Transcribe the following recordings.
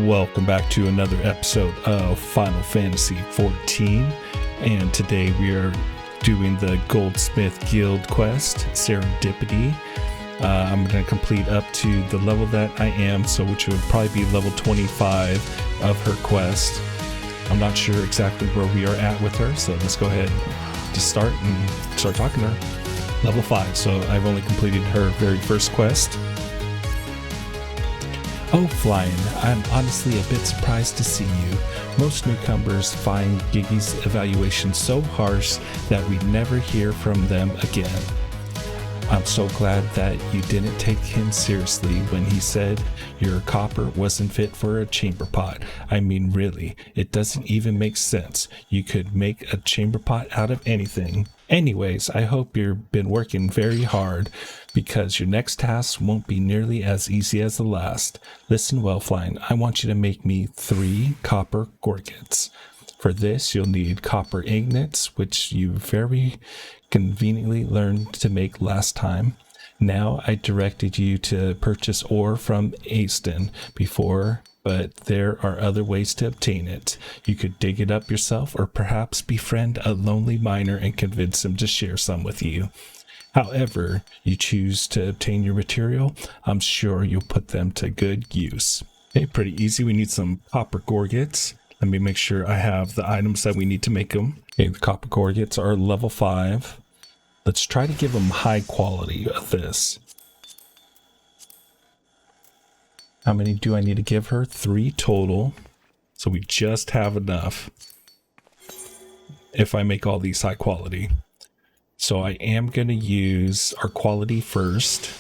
Welcome back to another episode of Final Fantasy XIV, and today we are doing the Goldsmith Guild quest, Serendipity. I'm going to complete up to the level that I am, so which would probably be level 25 of her quest. I'm not sure exactly where we are at with her, so let's go ahead to start talking to her. Level 5, so I've only completed her very first quest. Oh, Flying, I'm honestly a bit surprised to see you. Most newcomers find Giggy's evaluation so harsh that we never hear from them again. I'm so glad that you didn't take him seriously when he said your copper wasn't fit for a chamber pot. I mean, really, it doesn't even make sense. You could make a chamber pot out of anything. Anyways, I hope you've been working very hard, because your next task won't be nearly as easy as the last. Listen well, Flying, I want you to make me 3 copper gorgets. For this, you'll need copper ingots, which you very conveniently learned to make last time. Now, I directed you to purchase ore from Aston before, but there are other ways to obtain it. You could dig it up yourself, or perhaps befriend a lonely miner and convince him to share some with you. However you choose to obtain your material, I'm sure you'll put them to good use. Okay, pretty easy. We need some copper gorgets. Let me make sure I have the items that we need to make them. Okay, the copper gorgets are level 5. Let's try to give them high quality of this. How many do I need to give her? 3 total. So we just have enough if I make all these high quality. So I am going to use our quality first.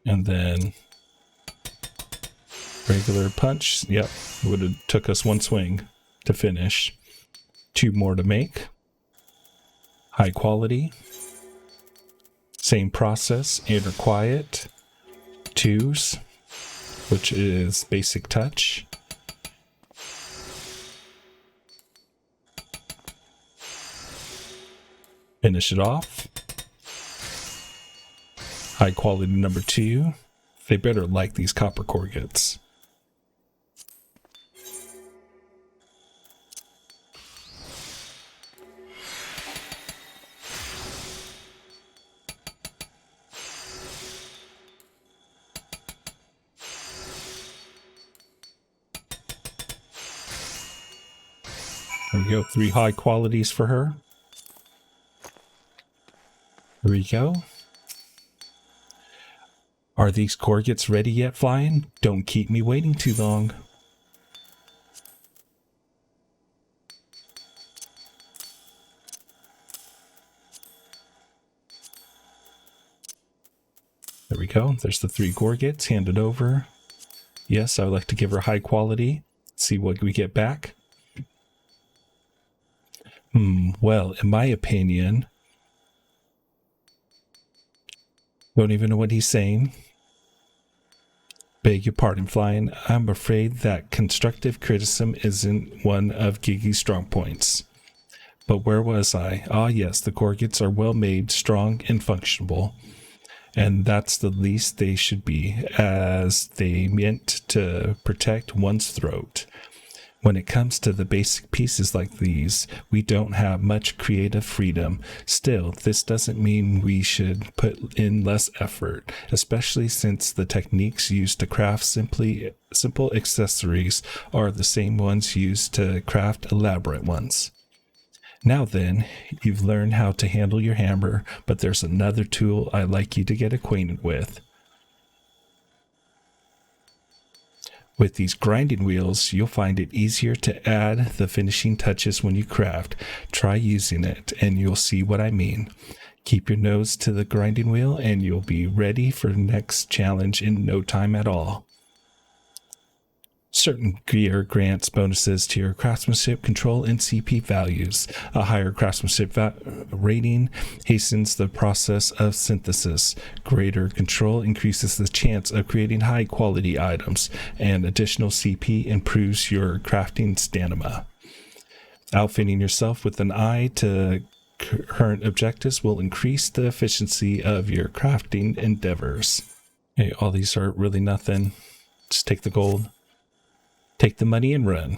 And then regular punch. Yep, would have took us 1 swing to finish. 2 more to make. High quality. Same process, inner quiet. 2s, which is basic touch. Finish it off. High quality number 2. They better like these copper gorgets. There we go, 3 high qualities for her. There we go. Are these gorgets ready yet, Flying? Don't keep me waiting too long. There we go. There's the 3 gorgets handed over. Yes, I would like to give her high quality. See what we get back. Well, in my opinion, don't even know what he's saying. Beg your pardon, Flying. I'm afraid that constructive criticism isn't one of Giggy's strong points. But where was I? Ah, yes, the gorgets are well made, strong, and functional. And that's the least they should be, as they meant to protect one's throat. When it comes to the basic pieces like these, we don't have much creative freedom. Still, this doesn't mean we should put in less effort, especially since the techniques used to craft simple accessories are the same ones used to craft elaborate ones. Now then, you've learned how to handle your hammer, but there's another tool I'd like you to get acquainted with. With these grinding wheels, you'll find it easier to add the finishing touches when you craft. Try using it, and you'll see what I mean. Keep your nose to the grinding wheel, and you'll be ready for the next challenge in no time at all. Certain gear grants bonuses to your craftsmanship, control, and CP values. A higher craftsmanship rating hastens the process of synthesis. Greater control increases the chance of creating high-quality items, and additional CP improves your crafting stamina. Outfitting yourself with an eye to current objectives will increase the efficiency of your crafting endeavors. Okay, all these are really nothing. Just take the gold. Take the money and run.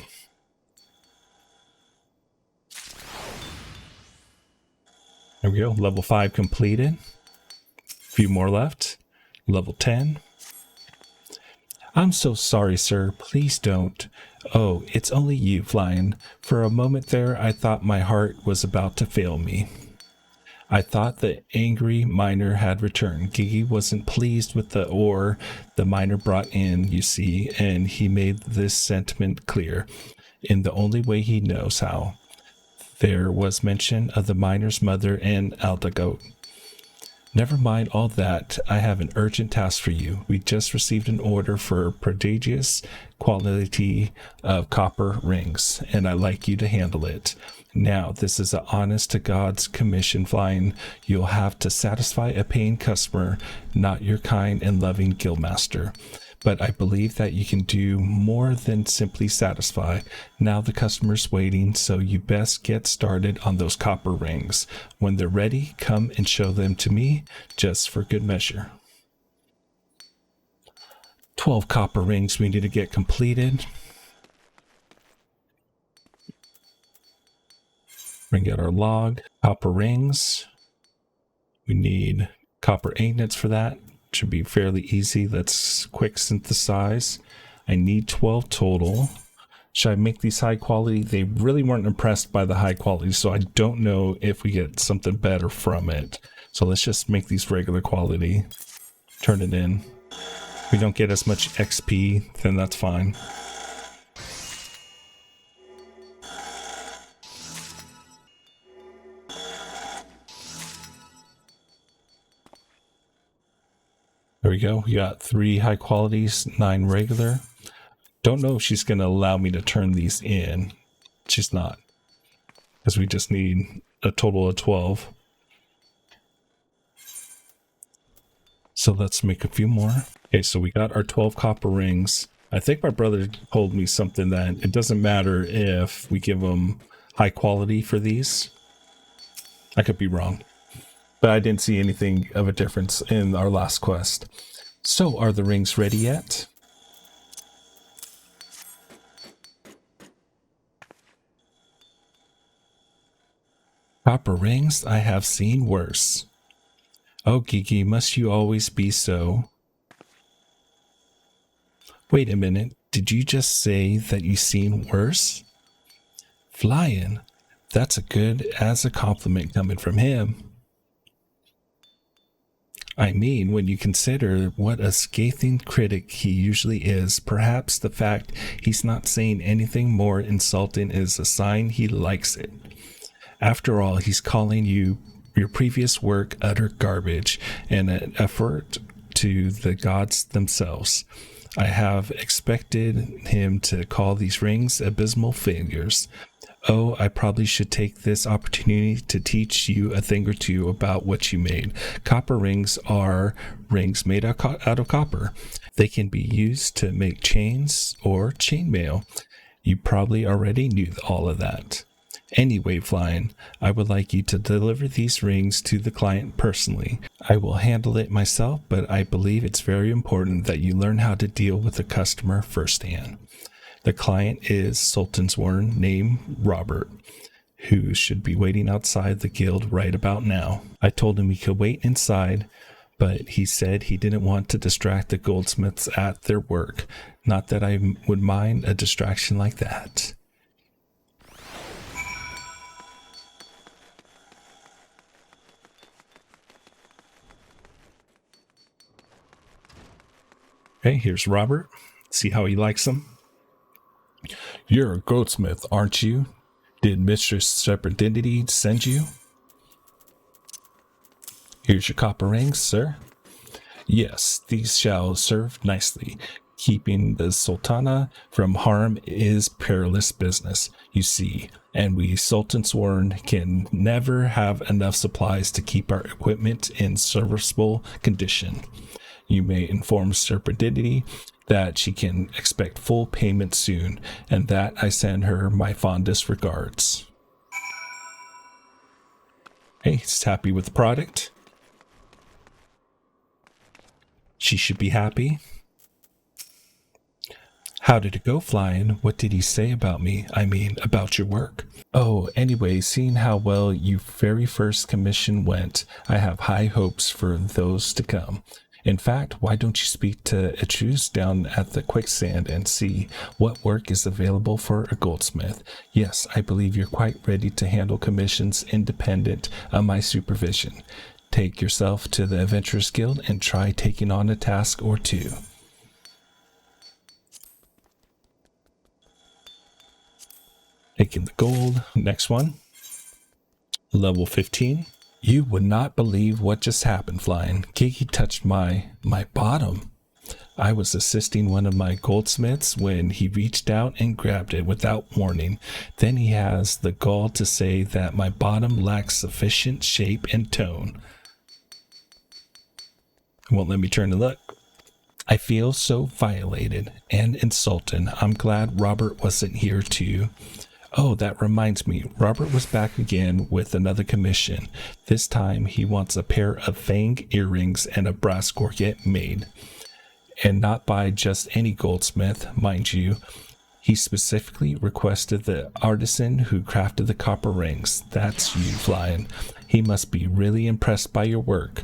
There we go. Level 5 completed. A few more left. Level 10. I'm so sorry, sir. Please don't. Oh, it's only you, Flying. For a moment there, I thought my heart was about to fail me. I thought the angry miner had returned. Gigi wasn't pleased with the ore the miner brought in, you see, and he made this sentiment clear in the only way he knows how. There was mention of the miner's mother and Aldagoat. Never mind all that. I have an urgent task for you. We just received an order for prodigious quality of copper rings, and I'd like you to handle it. Now, this is an honest-to-God's commission, Flying. You'll have to satisfy a paying customer, not your kind and loving guildmaster. But I believe that you can do more than simply satisfy. Now the customer's waiting, so you best get started on those copper rings. When they're ready, come and show them to me, just for good measure. 12 copper rings we need to get completed. Bring out our log. Copper rings. We need copper ingots for that. Should be fairly easy. Let's quick synthesize. I need 12 total. Should I make these high quality? They really weren't impressed by the high quality, so I don't know if we get something better from it. So let's just make these regular quality. Turn it in. If we don't get as much XP, then that's fine. There we go. We got 3 high qualities, 9 regular. Don't know if she's going to allow me to turn these in. She's not. Because we just need a total of 12. So let's make a few more. Okay, so we got our 12 copper rings. I think my brother told me something that it doesn't matter if we give them high quality for these. I could be wrong. But I didn't see anything of a difference in our last quest. So, are the rings ready yet? Copper rings? I have seen worse. Oh, Gigi, must you always be so? Wait a minute, did you just say that you've seen worse? Flying, that's as good as a compliment coming from him. I mean, when you consider what a scathing critic he usually is, perhaps the fact he's not saying anything more insulting is a sign he likes it. After all, he's calling your previous work utter garbage and an effort to the gods themselves. I have expected him to call these rings abysmal failures. Oh, I probably should take this opportunity to teach you a thing or two about what you made. Copper rings are rings made out of copper. They can be used to make chains or chainmail. You probably already knew all of that. Anyway, Flying, I would like you to deliver these rings to the client personally. I will handle it myself, but I believe it's very important that you learn how to deal with the customer firsthand. The client is Sultansworn named Robert, who should be waiting outside the guild right about now. I told him he could wait inside, but he said he didn't want to distract the goldsmiths at their work. Not that I would mind a distraction like that. Okay, here's Robert. See how he likes them. You're a goldsmith, aren't you? Did Mistress Serendipity send you? Here's your copper rings, sir. Yes, these shall serve nicely. Keeping the Sultana from harm is perilous business, you see, and we Sultan Sworn can never have enough supplies to keep our equipment in serviceable condition. You may inform Serendipity that she can expect full payment soon, and that I send her my fondest regards. Hey, he's happy with the product. She should be happy. How did it go, Flying? What did he say about me? I mean, about your work. Oh, anyway, seeing how well your very first commission went, I have high hopes for those to come. In fact, why don't you speak to Etrus down at the quicksand and see what work is available for a goldsmith? Yes, I believe you're quite ready to handle commissions independent of my supervision. Take yourself to the Adventurers Guild and try taking on a task or two. Taking the gold. Next one. Level 15. You would not believe what just happened, Flying. Kiki touched my bottom. I was assisting one of my goldsmiths when he reached out and grabbed it without warning. Then he has the gall to say that my bottom lacks sufficient shape and tone. It won't let me turn to look. I feel so violated and insulted. I'm glad Robert wasn't here too. Oh, that reminds me. Robert was back again with another commission. This time he wants a pair of fang earrings and a brass gorget made. And not by just any goldsmith, mind you. He specifically requested the artisan who crafted the copper rings. That's you, Flying. He must be really impressed by your work.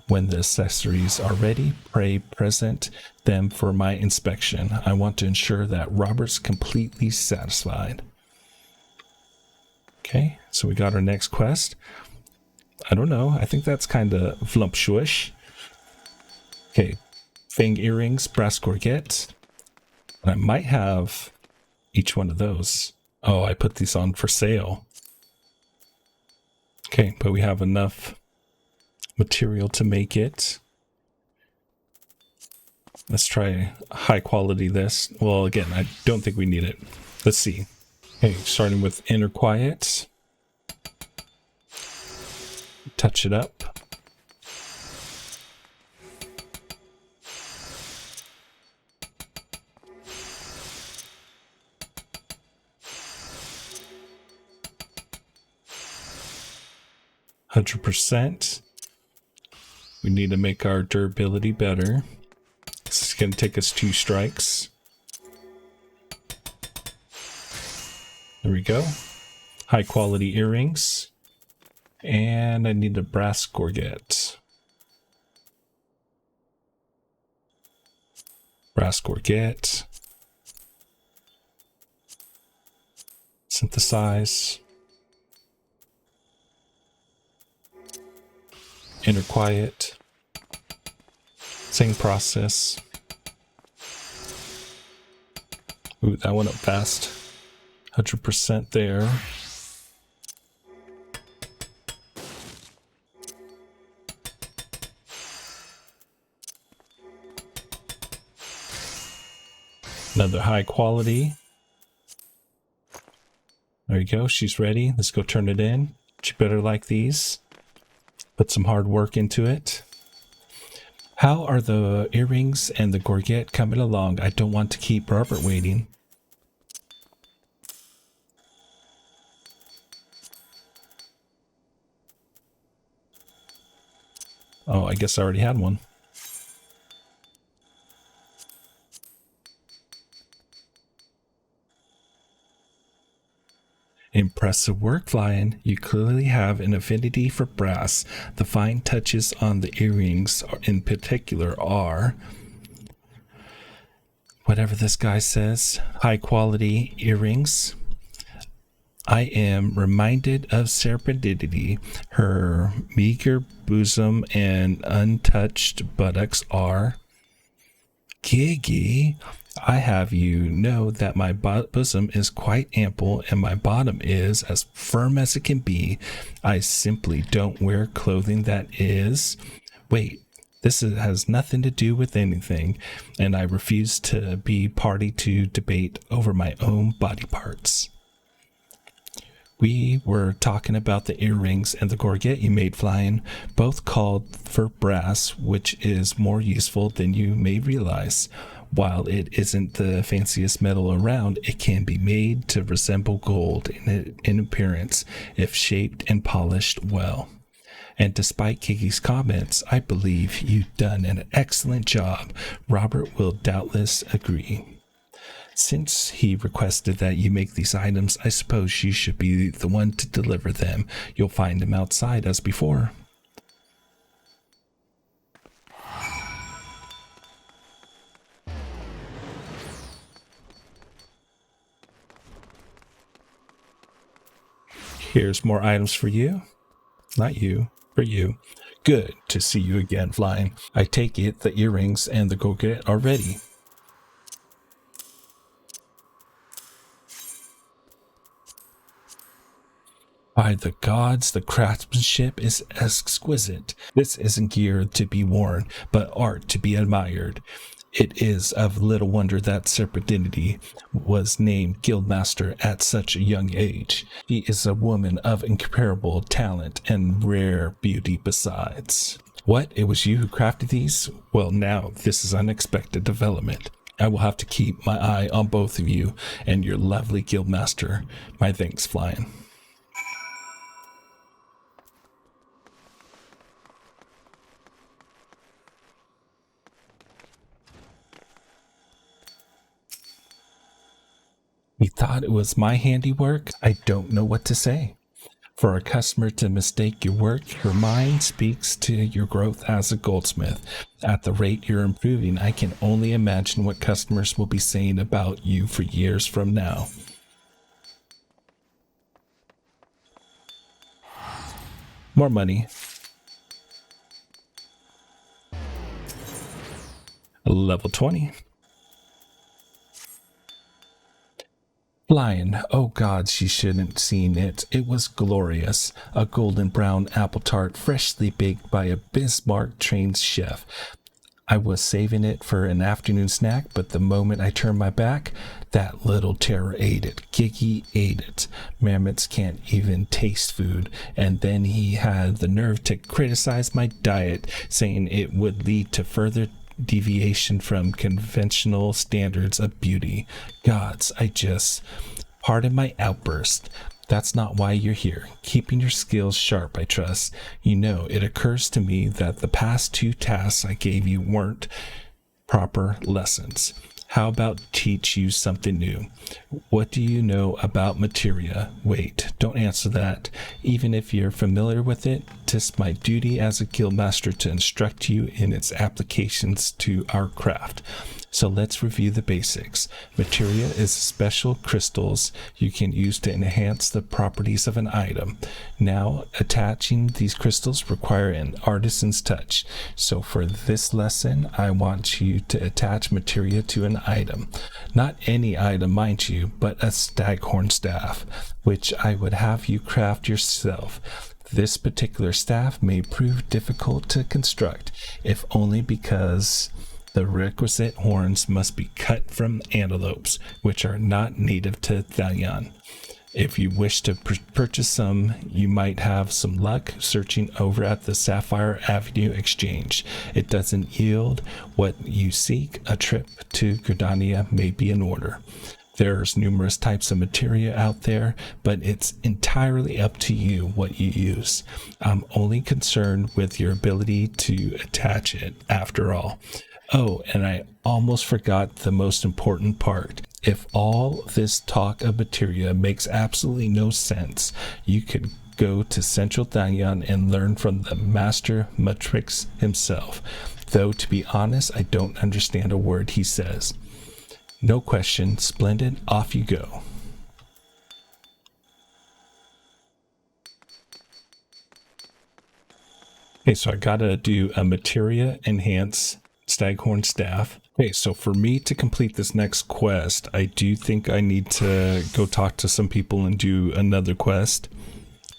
When the accessories are ready, pray present them for my inspection. I want to ensure that Robert's completely satisfied. Okay, so we got our next quest. I don't know. I think that's kind of voluptuous. Okay, fang earrings, brass gorget. I might have each one of those. Oh, I put these on for sale. Okay, but we have enough material to make it. Let's try high quality this. Well, again, I don't think we need it. Let's see. Okay, starting with inner quiet. Touch it up. %. We need to make our durability better. This is going to take us 2 strikes. There we go. High quality earrings. And I need a brass gorget. Brass gorget. Synthesize. Inner quiet. Same process. Ooh, that went up fast. 100% there. Another high quality. There you go. She's ready. Let's go turn it in. She better like these. Put some hard work into it. How are the earrings and the gorget coming along? I don't want to keep Robert waiting. Oh, I guess I already had one. Impressive work, Flying. You clearly have an affinity for brass. The fine touches on the earrings in particular are, whatever this guy says, high quality earrings. I am reminded of Serendipity. Her meager bosom and untouched buttocks are. Giggy, I have you know that my bosom is quite ample and my bottom is as firm as it can be. I simply don't wear clothing that is. Wait, Has nothing to do with anything, and I refuse to be party to debate over my own body parts. We were talking about the earrings and the gorget you made, Flying. Both called for brass, which is more useful than you may realize. While it isn't the fanciest metal around, it can be made to resemble gold in appearance if shaped and polished well. And despite Kiki's comments, I believe you've done an excellent job. Robert will doubtless agree. Since he requested that you make these items, I suppose you should be the one to deliver them. You'll find them outside as before. Here's more items for you. Not you, for you. Good to see you again, Flying. I take it the earrings and the gorget are ready. By the gods, the craftsmanship is exquisite. This isn't gear to be worn, but art to be admired. It is of little wonder that Serendipity was named Guildmaster at such a young age. She is a woman of incomparable talent and rare beauty besides. What? It was you who crafted these? Well, now this is unexpected development. I will have to keep my eye on both of you and your lovely Guildmaster. My thanks, Flying. You thought it was my handiwork? I don't know what to say. For a customer to mistake your work, your mind speaks to your growth as a goldsmith. At the rate you're improving, I can only imagine what customers will be saying about you for years from now. More money. Level 20. Flying, oh God, she shouldn't seen it. It was glorious. A golden brown apple tart freshly baked by a Bismarck-trained chef. I was saving it for an afternoon snack, but the moment I turned my back, that little terror ate it. Giggy ate it. Mammoths can't even taste food. And then he had the nerve to criticize my diet, saying it would lead to further deviation from conventional standards of beauty. Gods, pardon my outburst. That's not why you're here. Keeping your skills sharp, I trust. You know, it occurs to me that the past 2 tasks I gave you weren't proper lessons. How about teach you something new? What do you know about materia? Wait, don't answer that. Even if you're familiar with it, 'tis my duty as a guildmaster to instruct you in its applications to our craft. So let's review the basics. Materia is special crystals you can use to enhance the properties of an item. Now, attaching these crystals require an artisan's touch. So for this lesson, I want you to attach materia to an item. Not any item, mind you, but a staghorn staff, which I would have you craft yourself. This particular staff may prove difficult to construct, if only because the requisite horns must be cut from antelopes, which are not native to Thalion. If you wish to purchase some, you might have some luck searching over at the Sapphire Avenue Exchange. It doesn't yield what you seek. A trip to Gridania may be in order. There's numerous types of materia out there, but it's entirely up to you what you use. I'm only concerned with your ability to attach it after all. Oh, and I almost forgot the most important part. If all this talk of materia makes absolutely no sense, you could go to Central Thalion and learn from the Master Matrix himself. Though, to be honest, I don't understand a word he says. No question. Splendid. Off you go. Okay, so I gotta do a materia enhance staghorn staff. Okay, so for me to complete this next quest, I do think I need to go talk to some people and do another quest.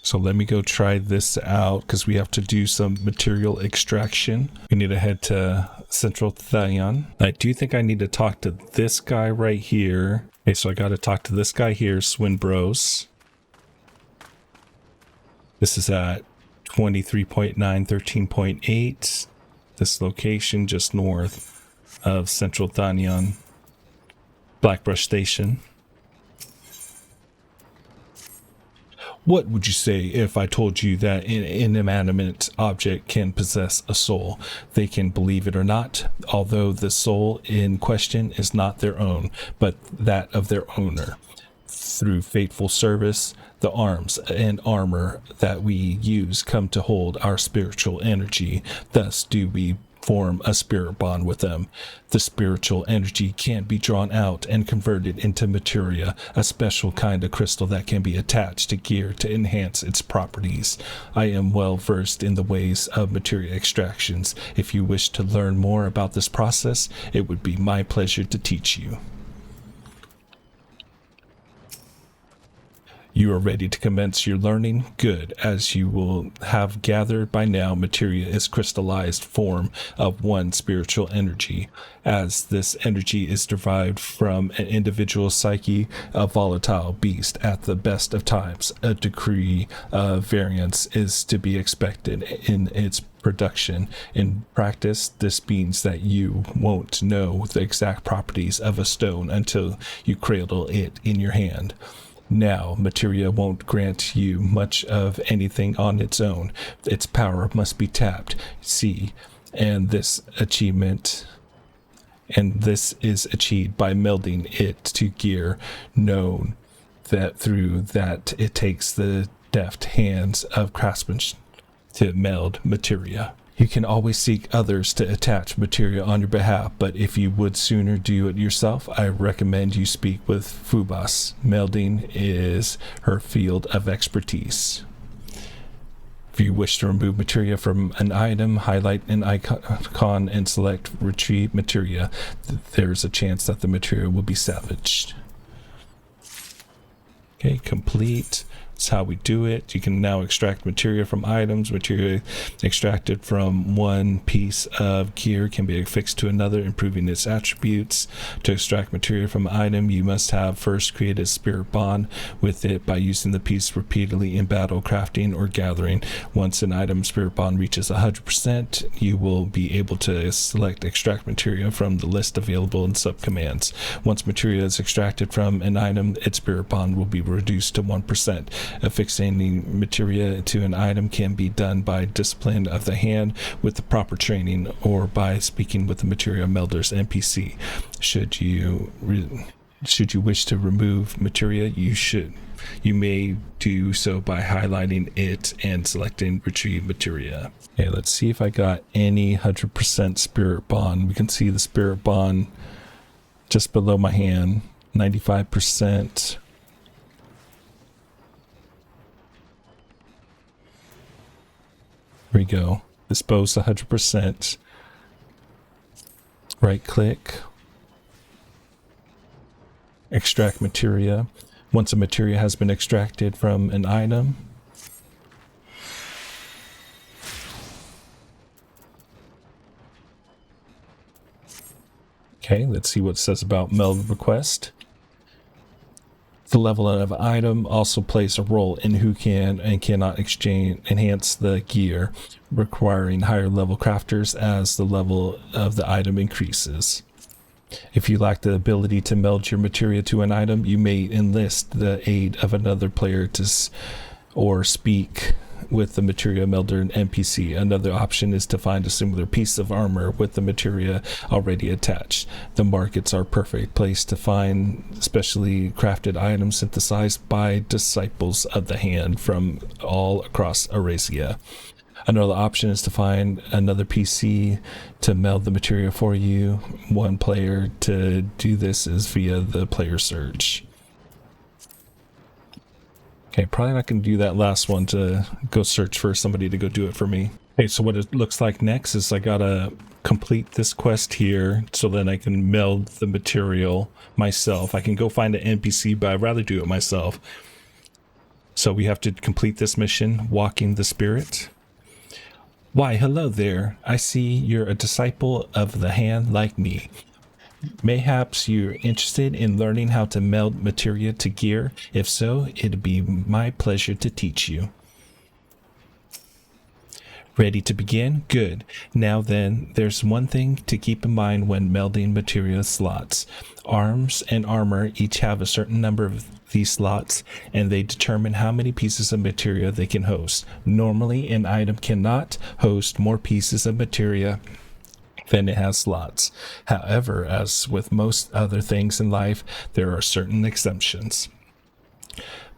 So let me go try this out because we have to do some material extraction. We need to head to Central Thallion. I do think I need to talk to this guy right here. Okay, so I got to talk to this guy here, Swinbros. This is at 23.9, 13.8. This location just north of Central Thallion, Blackbrush Station. What would you say if I told you that an inanimate object can possess a soul? They can believe it or not, although the soul in question is not their own, but that of their owner. Through faithful service, the arms and armor that we use come to hold our spiritual energy. Thus do we form a spirit bond with them. The spiritual energy can be drawn out and converted into materia, a special kind of crystal that can be attached to gear to enhance its properties. I am well versed in the ways of materia extractions. If you wish to learn more about this process, it would be my pleasure to teach you. You are ready to commence your learning? Good. As you will have gathered by now, materia is crystallized form of one spiritual energy. As this energy is derived from an individual psyche, a volatile beast at the best of times, a degree of variance is to be expected in its production. In practice, this means that you won't know the exact properties of a stone until you cradle it in your hand. Now, materia won't grant you much of anything on its own. Its power must be tapped. See, and this is achieved by melding it to gear. Known that through that it takes the deft hands of craftsmen to meld materia. You can always seek others to attach materia on your behalf, but if you would sooner do it yourself, I recommend you speak with Fubas. Melding is her field of expertise. If you wish to remove materia from an item, highlight an icon and select Retrieve Materia. There's a chance that the materia will be salvaged. Okay, complete. That's how we do it. You can now extract materia from items. Materia extracted from one piece of gear can be affixed to another, improving its attributes. To extract materia from an item, you must have first created a spirit bond with it by using the piece repeatedly in battle, crafting, or gathering. Once an item spirit bond reaches 100%, you will be able to select extract materia from the list available in subcommands. Once materia is extracted from an item, its spirit bond will be reduced to 1%. Affixing materia to an item can be done by discipline of the hand with the proper training, or by speaking with the materia melder's NPC. Should you wish to remove materia, you may do so by highlighting it and selecting Retrieve Materia. Okay, let's see if I got any 100% spirit bond. We can see the spirit bond just below my hand, 95%. Here we go. Dispose 100%. Right click. Extract materia. Once a materia has been extracted from an item, okay, let's see what it says about meld request. The level of an item also plays a role in who can and cannot enhance the gear, requiring higher level crafters as the level of the item increases. If you lack the ability to meld your materia to an item, you may enlist the aid of another player or speak with the materia melder and NPC. Another option is to find a similar piece of armor with the materia already attached. The markets are a perfect place to find specially crafted items synthesized by disciples of the hand from all across Eurasia. Another option is to find another PC to meld the materia for you. One player to do this is via the player search. Okay, probably not going to do that last one to go search for somebody to go do it for me. Okay, so what it looks like next is I gotta complete this quest here so then I can meld the material myself. I can go find an NPC, but I'd rather do it myself. So we have to complete this mission, Walking the Spirit. Why, hello there. I see you're a disciple of the hand like me. Mayhaps you're interested in learning how to meld materia to gear. If so, it'd be my pleasure to teach you. Ready to begin? Good. Now then, there's one thing to keep in mind when melding materia slots. Arms and armor each have a certain number of these slots, and they determine how many pieces of materia they can host. Normally, an item cannot host more pieces of materia than it has slots. However, as with most other things in life, there are certain exemptions.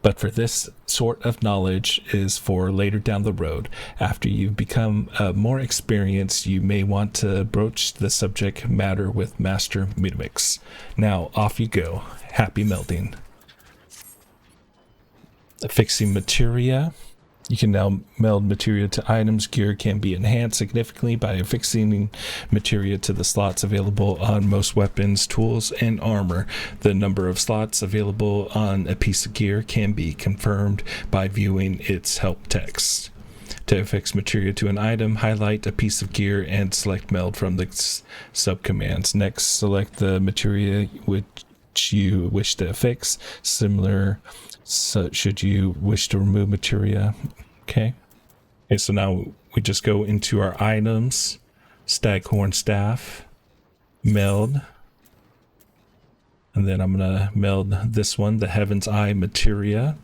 But for this sort of knowledge is for later down the road. After you've become more experienced, you may want to broach the subject matter with Master Mudimix. Now, off you go. Happy melding. Fixing materia. You can now meld materia to items. Gear can be enhanced significantly by affixing materia to the slots available on most weapons, tools, and armor. The number of slots available on a piece of gear can be confirmed by viewing its help text. To affix materia to an item, highlight a piece of gear and select meld from the subcommands. Next, select the materia which you wish to affix. Similar, so should you wish to remove materia. Okay, so now we just go into our items, staghorn staff, meld, and then I'm gonna meld this one, the Heaven's Eye materia.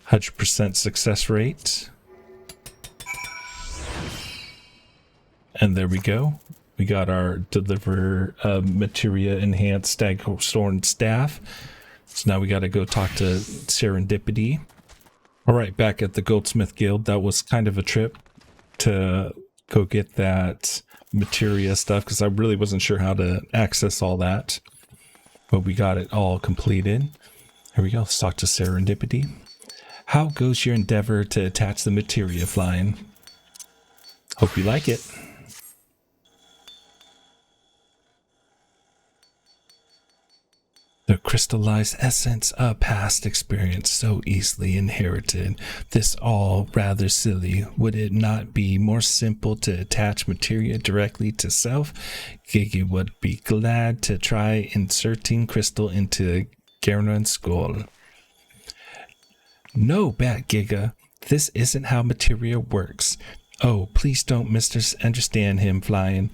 100% success rate. And there we go. We got our deliver materia enhanced staghorn staff. So now we got to go talk to Serendipity. All right, back at the Goldsmith Guild. That was kind of a trip to go get that materia stuff because I really wasn't sure how to access all that. But we got it all completed. Here we go. Let's talk to Serendipity. How goes your endeavor to attach the materia, Flying? Hope you like it. The crystallized essence of past experience so easily inherited. This all rather silly. Would it not be more simple to attach materia directly to self? Gigi would be glad to try inserting crystal into Gernon's skull. No, Bat Giga. This isn't how materia works. Oh, please don't misunderstand him, Flying.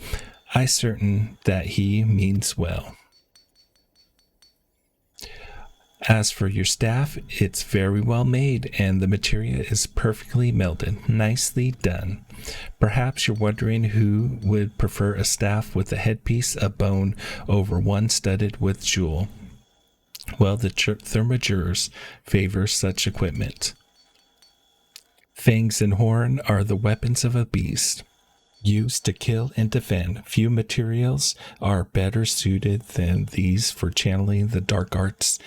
I certain that he means well. As for your staff, it's very well made and the materia is perfectly melded. Nicely done. Perhaps you're wondering who would prefer a staff with a headpiece of bone over one studded with jewel. Well, the Thermagers favor such equipment. Fangs and horn are the weapons of a beast. Used to kill and defend. Few materials are better suited than these for channeling the dark arts,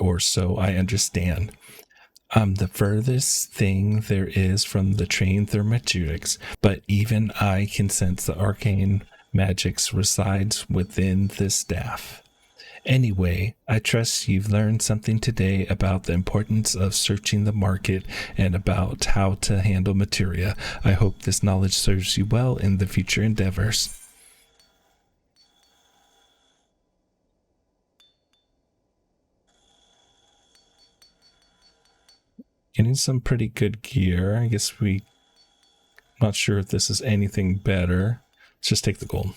or so I understand. I'm the furthest thing there is from the trained thermapeutics, but even I can sense the arcane magics resides within this staff. Anyway, I trust you've learned something today about the importance of searching the market and about how to handle materia. I hope this knowledge serves you well in the future endeavors. Getting some pretty good gear. I guess not sure if this is anything better. Let's just take the gold.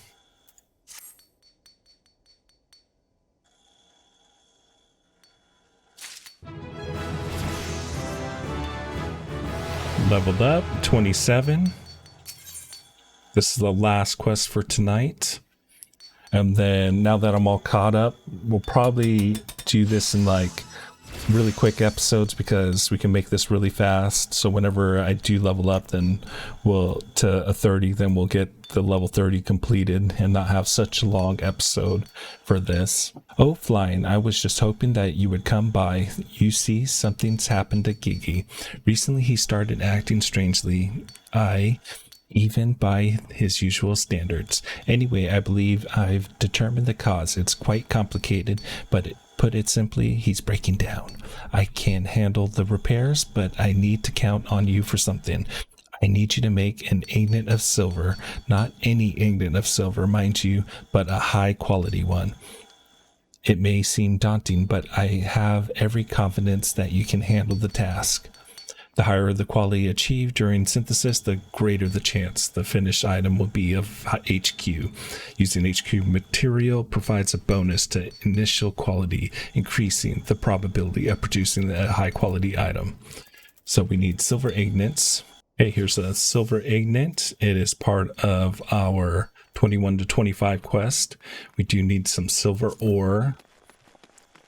Leveled up, 27. This is the last quest for tonight. And then now that I'm all caught up, we'll probably do this in like really quick episodes because we can make this really fast. So whenever I do level up, then we'll to a 30, then we'll get the level 30 completed and not have such a long episode for this. Oh, Flying, I was just hoping that you would come by. You see, something's happened to Gigi. Recently he started acting strangely. Even by his usual standards. Anyway, I believe I've determined the cause. It's quite complicated, but Put it simply, he's breaking down. I can't handle the repairs, but I need to count on you for something. I need you to make an agate of silver, not any agate of silver, mind you, but a high quality one. It may seem daunting, but I have every confidence that you can handle the task. The higher the quality achieved during synthesis, the greater the chance the finished item will be of HQ. Using HQ material provides a bonus to initial quality, increasing the probability of producing a high quality item. So we need silver agates. Okay, here's a silver agate. It is part of our 21 to 25 quest. We do need some silver ore.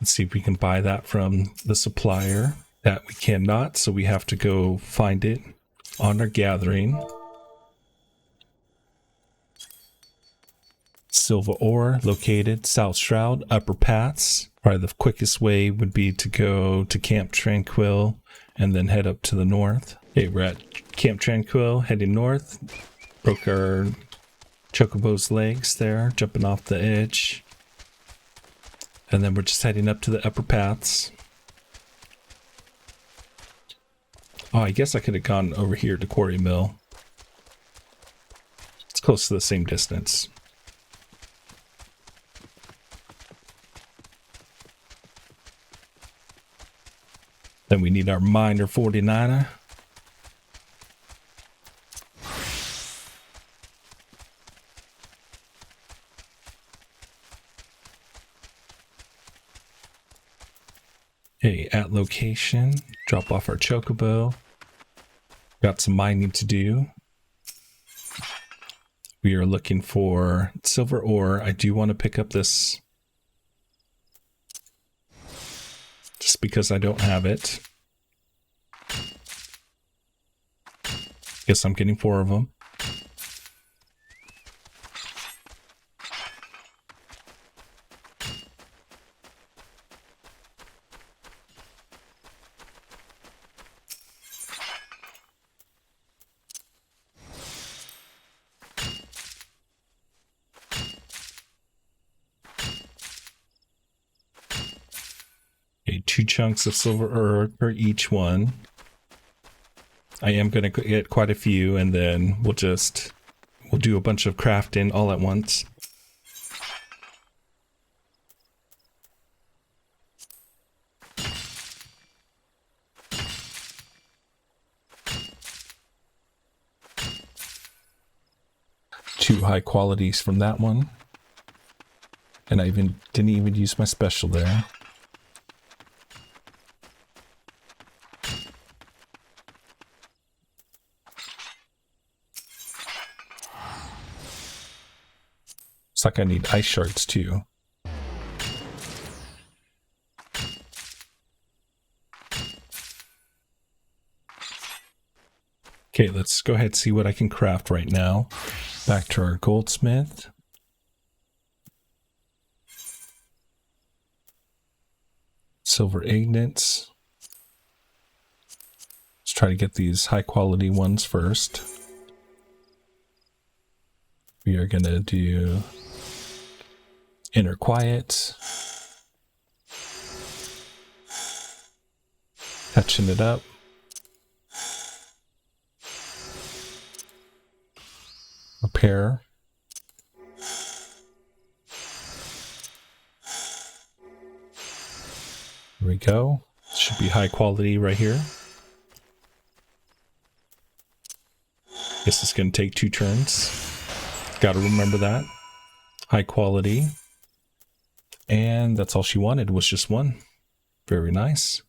Let's see if we can buy that from the supplier. That we cannot, so we have to go find it on our gathering. Silver ore located South Shroud, Upper Paths. Probably the quickest way would be to go to Camp Tranquil and then head up to the north. Okay, we're at Camp Tranquil, heading north. Broke our Chocobo's legs there, jumping off the edge. And then we're just heading up to the Upper Paths. Oh, I guess I could have gone over here to Quarry Mill. It's close to the same distance. Then we need our Miner 49er. Okay, at location, drop off our Chocobo. Got some mining to do. We are looking for silver ore. I do want to pick up this just because I don't have it. Guess I'm getting 4 of them. Okay, 2 chunks of silver ore per each one. I am going to get quite a few, and then we'll do a bunch of crafting all at once. Two high qualities from that one. And I didn't even use my special there. It's like I need ice shards too. Okay, let's go ahead and see what I can craft right now. Back to our Goldsmith. Silver agates. Let's try to get these high quality ones first. We are going to do Inner Quiet. Touching it up. Repair. There we go. Should be high quality right here. Guess it's going to take 2 turns. Got to remember that. High quality. And that's all she wanted, was just 1. Very nice.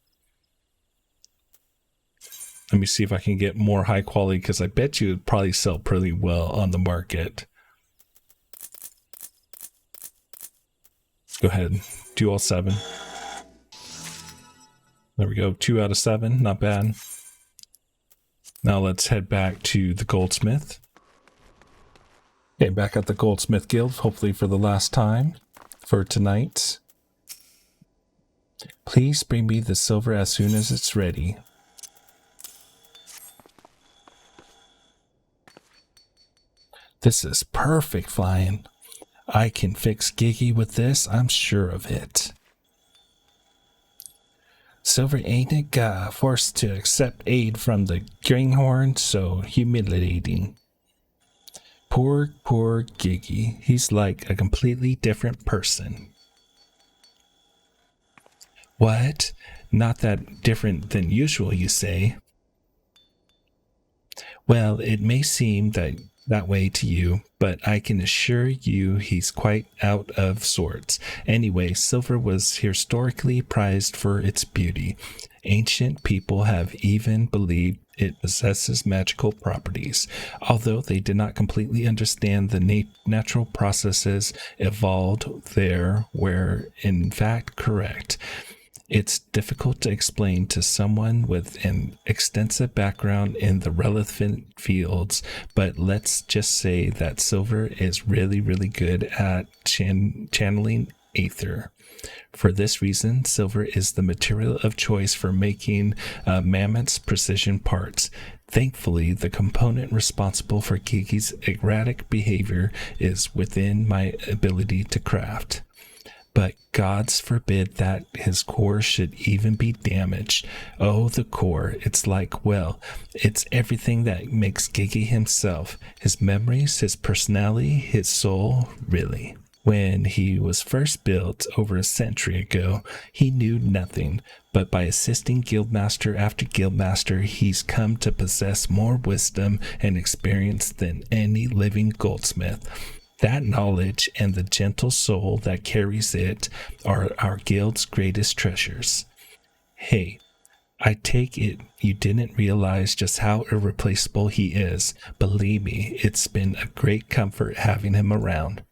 Let me see if I can get more high quality, because I bet you it'd probably sell pretty well on the market. Go ahead, do all 7. There we go, 2 out of 7, not bad. Now let's head back to the Goldsmith. Okay, back at the Goldsmith Guild, hopefully for the last time for tonight. Please bring me the silver as soon as it's ready. This is perfect flying. I can fix Giggy with this, I'm sure of it. Silver ain't a guy forced to accept aid from the greenhorn, so humiliating. Poor Giggy. He's like a completely different person. What? Not that different than usual, you say? Well, it may seem that way to you, but I can assure you he's quite out of sorts. Anyway, silver was historically prized for its beauty. Ancient people have even believed it possesses magical properties, although they did not completely understand the natural processes involved there were in fact correct. It's difficult to explain to someone with an extensive background in the relevant fields, but let's just say that silver is really good at channeling aether. For this reason, silver is the material of choice for making Mammoth's precision parts. Thankfully, the component responsible for Gigi's erratic behavior is within my ability to craft. But gods forbid that his core should even be damaged. Oh, the core. It's like, well, it's everything that makes Gigi himself. His memories, his personality, his soul, really. When he was first built over a century ago, he knew nothing, but by assisting guildmaster after guildmaster, he's come to possess more wisdom and experience than any living goldsmith. That knowledge and the gentle soul that carries it are our guild's greatest treasures. Hey, I take it you didn't realize just how irreplaceable he is. Believe me, it's been a great comfort having him around.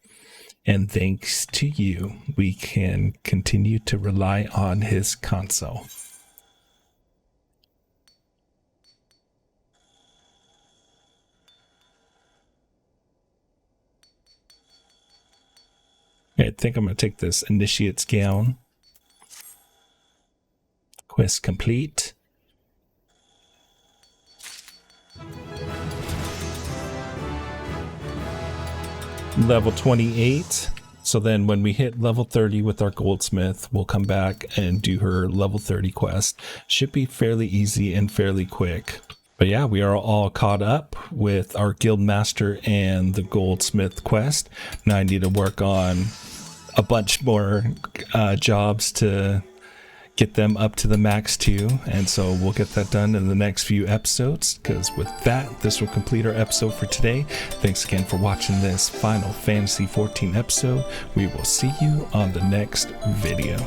And thanks to you, we can continue to rely on his console. I think I'm going to take this Initiate's Gown. Quest complete. Level 28. So then when we hit level 30 with our Goldsmith, we'll come back and do her level 30 quest. Should be fairly easy and fairly quick. But yeah, we are all caught up with our Guildmaster and the Goldsmith quest. Now I need to work on a bunch more jobs to get them up to the max too, and so we'll get that done in the next few episodes, because with that, this will complete our episode for today. Thanks again for watching this Final Fantasy XIV episode. We will see you on the next video.